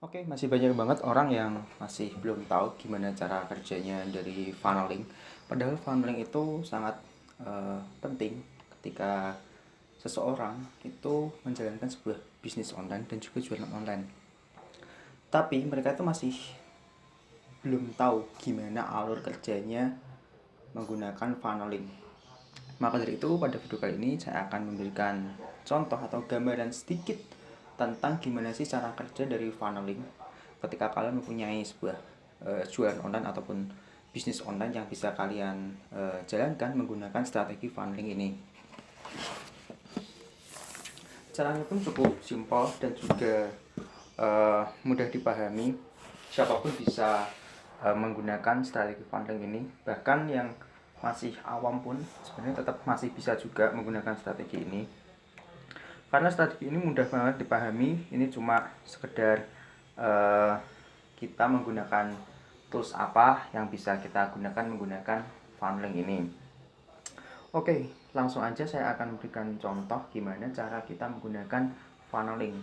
Oke, masih banyak banget orang yang masih belum tahu gimana cara kerjanya dari funneling. Padahal funneling itu sangat penting ketika seseorang itu menjalankan sebuah bisnis online dan juga jualan online. Tapi mereka itu masih belum tahu gimana alur kerjanya menggunakan funneling. Maka dari itu pada video kali ini saya akan memberikan contoh atau gambaran sedikit tentang gimana sih cara kerja dari funneling ketika kalian mempunyai sebuah jualan online ataupun bisnis online yang bisa kalian jalankan menggunakan strategi funneling ini. Caranya pun cukup simpel dan juga mudah dipahami. Siapapun bisa menggunakan strategi funneling ini. Bahkan yang masih awam pun sebenarnya tetap masih bisa juga menggunakan strategi ini. Karena strategi ini mudah banget dipahami. Ini cuma sekedar kita menggunakan tools apa yang bisa kita gunakan menggunakan funneling ini. Oke, langsung aja saya akan memberikan contoh gimana cara kita menggunakan funneling.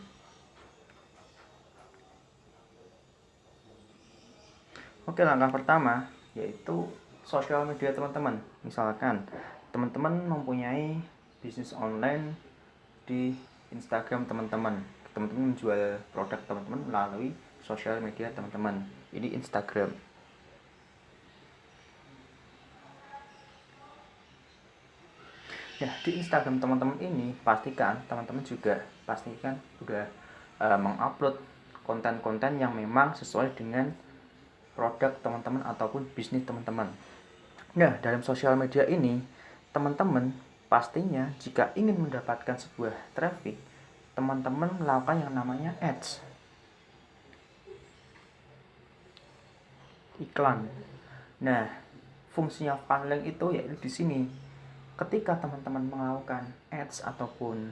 Oke, langkah pertama yaitu sosial media teman-teman. Misalkan teman-teman mempunyai bisnis online di Instagram teman-teman. Teman-teman menjual produk teman-teman melalui sosial media teman-teman. Ini Instagram. Ya, di Instagram teman-teman ini pastikan teman-teman juga pastikan udah mengupload konten-konten yang memang sesuai dengan produk teman-teman ataupun bisnis teman-teman. Nah, dalam sosial media ini teman-teman pastinya jika ingin mendapatkan sebuah traffic, teman-teman melakukan yang namanya ads, iklan. Nah, fungsinya funneling itu yaitu di sini. Ketika teman-teman melakukan ads ataupun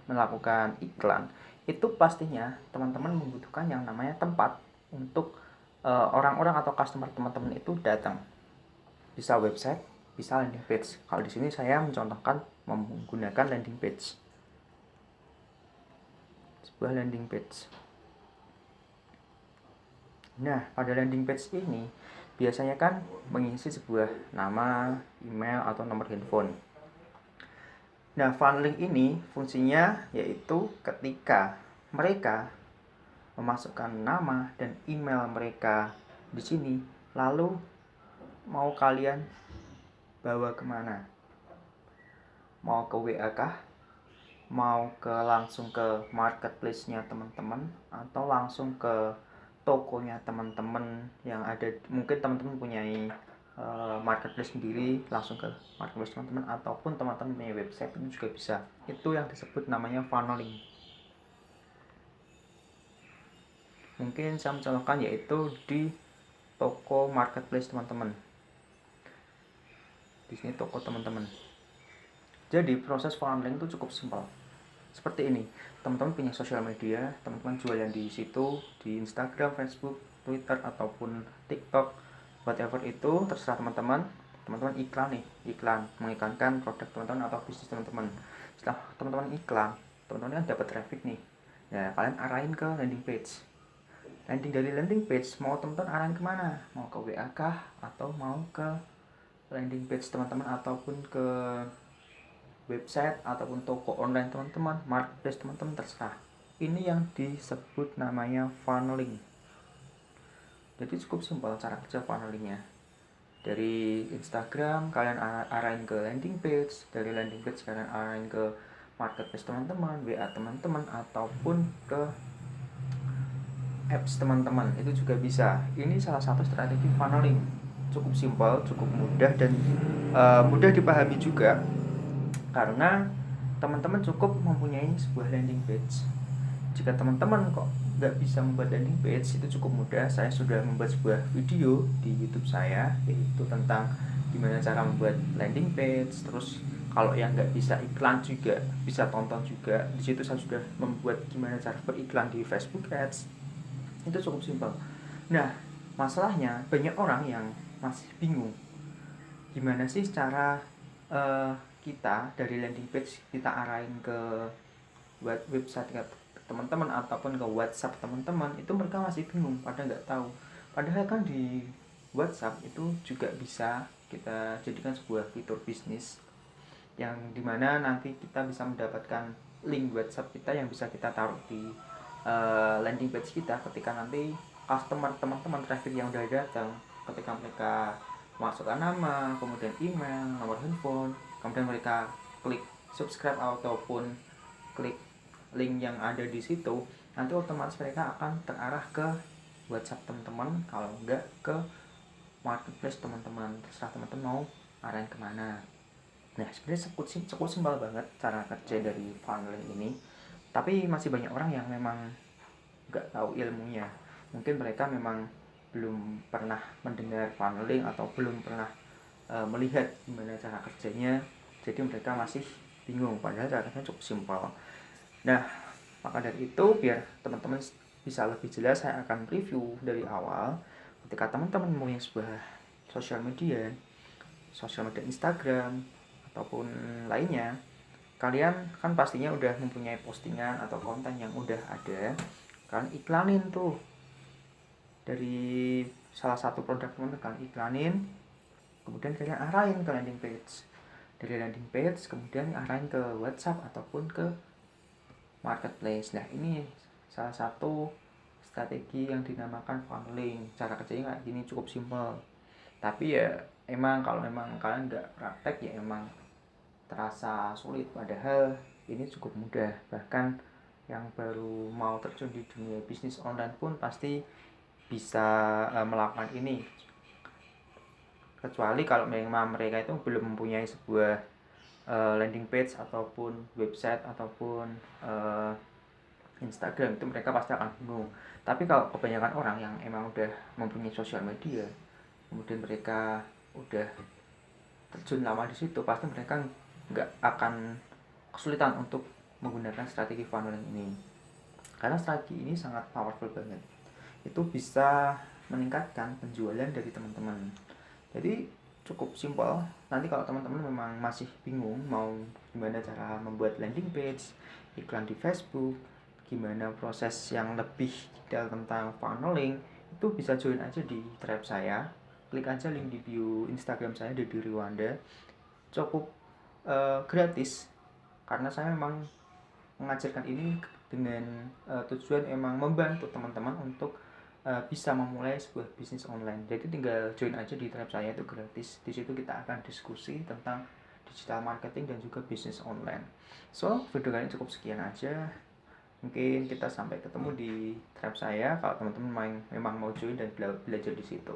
melakukan iklan, itu pastinya teman-teman membutuhkan yang namanya tempat untuk orang-orang atau customer teman-teman itu datang. Bisa website, bisa landing page. Kalau di sini saya mencontohkan menggunakan landing page. Sebuah landing page. Nah, pada landing page ini biasanya kan mengisi sebuah nama, email, atau nomor handphone. Nah, funneling ini fungsinya yaitu ketika mereka memasukkan nama dan email mereka di sini, lalu mau kalian bawa kemana? Mau ke WA kah? Mau langsung ke marketplace-nya teman-teman? Atau langsung ke tokonya teman-teman yang ada? Mungkin teman-teman punyai marketplace sendiri, langsung ke marketplace teman-teman, ataupun teman-teman punya website, itu juga bisa. Itu yang disebut namanya funneling. Mungkin saya mencontohkan yaitu di toko marketplace teman-teman. Di sini toko teman-teman. Jadi proses funneling itu cukup simpel. Seperti ini, teman-teman punya sosial media, teman-teman jualan di situ, di Instagram, Facebook, Twitter, ataupun TikTok, whatever itu, terserah teman-teman. Teman-teman iklan nih, iklan, mengiklankan produk teman-teman atau bisnis teman-teman. Setelah teman-teman iklan, teman-teman kan dapat traffic nih. Ya, kalian arahin ke landing page. Dari landing page, mau teman-teman arahin kemana? Mau ke WA kah? Atau mau ke landing page teman-teman ataupun ke website ataupun toko online teman-teman, marketplace teman-teman, terserah. Ini yang disebut namanya funneling. Jadi cukup simpel cara kerja funnelingnya. Dari Instagram kalian arahin ke landing page, dari landing page kalian arahin ke marketplace teman-teman, WA teman-teman, ataupun ke apps teman-teman, itu juga bisa. Ini salah satu strategi funneling. Cukup simpel, cukup mudah, dan mudah dipahami juga. Karena teman-teman cukup mempunyai sebuah landing page. Jika teman-teman kok nggak bisa membuat landing page, itu cukup mudah. Saya sudah membuat sebuah video di YouTube saya, yaitu tentang gimana cara membuat landing page. Terus kalau yang nggak bisa iklan juga bisa tonton juga. Di situ saya sudah membuat gimana cara beriklan di Facebook Ads. Itu cukup simpel. Nah, masalahnya banyak orang yang masih bingung gimana sih cara kita dari landing page kita arahin ke website teman-teman ataupun ke WhatsApp teman-teman, itu mereka masih bingung, pada nggak tahu. Padahal kan di WhatsApp itu juga bisa kita jadikan sebuah fitur bisnis, yang dimana nanti kita bisa mendapatkan link WhatsApp kita yang bisa kita taruh di landing page kita. Ketika nanti customer, teman-teman traffic yang udah datang, ketika mereka masukkan nama, kemudian email, nomor handphone, kemudian mereka klik subscribe ataupun klik link yang ada di situ, nanti otomatis mereka akan terarah ke WhatsApp teman-teman, kalau enggak ke marketplace teman-teman. Terserah teman-teman mau arahin kemana. Nah, sebenarnya cukup simpel banget cara kerja dari funneling ini, tapi masih banyak orang yang memang nggak tahu ilmunya. Mungkin mereka memang belum pernah mendengar funneling atau belum pernah melihat gimana cara kerjanya, jadi mereka masih bingung, padahal caranya cukup simpel. Nah, maka dari itu, biar teman-teman bisa lebih jelas, saya akan review dari awal. Ketika teman-teman mempunyai sebuah sosial media Instagram ataupun lainnya, kalian kan pastinya udah mempunyai postingan atau konten yang udah ada. Kalian iklanin tuh dari salah satu produk teman-teman, kalian iklanin, kemudian kalian arahin ke landing page. Dari landing page kemudian arahin ke WhatsApp ataupun ke marketplace. Nah, ini salah satu strategi yang dinamakan funneling. Cara kerjanya kayak gini, cukup simpel. Tapi ya emang kalau memang kalian nggak praktek, ya emang terasa sulit. Padahal ini cukup mudah. Bahkan yang baru mau terjun di dunia bisnis online pun pasti bisa melakukan ini. Kecuali kalau memang mereka itu belum mempunyai sebuah landing page ataupun website ataupun Instagram, itu mereka pasti akan bingung. Tapi kalau kebanyakan orang yang emang udah mempunyai sosial media, kemudian mereka udah terjun lama di situ, pasti mereka nggak akan kesulitan untuk menggunakan strategi funneling ini. Karena strategi ini sangat powerful banget. Itu bisa meningkatkan penjualan dari teman-teman. Jadi cukup simpel. Nanti kalau teman-teman memang masih bingung mau gimana cara membuat landing page, iklan di Facebook, gimana proses yang lebih detail tentang funneling, itu bisa join aja di Tribe saya. Klik aja link di bio Instagram saya, Deddy Riwanda. Cukup gratis, karena saya memang mengajarkan ini dengan tujuan emang membantu teman-teman untuk bisa memulai sebuah bisnis online. Jadi tinggal join aja di Tribe saya, itu gratis. Di situ kita akan diskusi tentang digital marketing dan juga bisnis online. So, video kali ini cukup sekian aja. Mungkin kita sampai ketemu di Tribe saya kalau teman-teman memang mau join dan belajar di situ.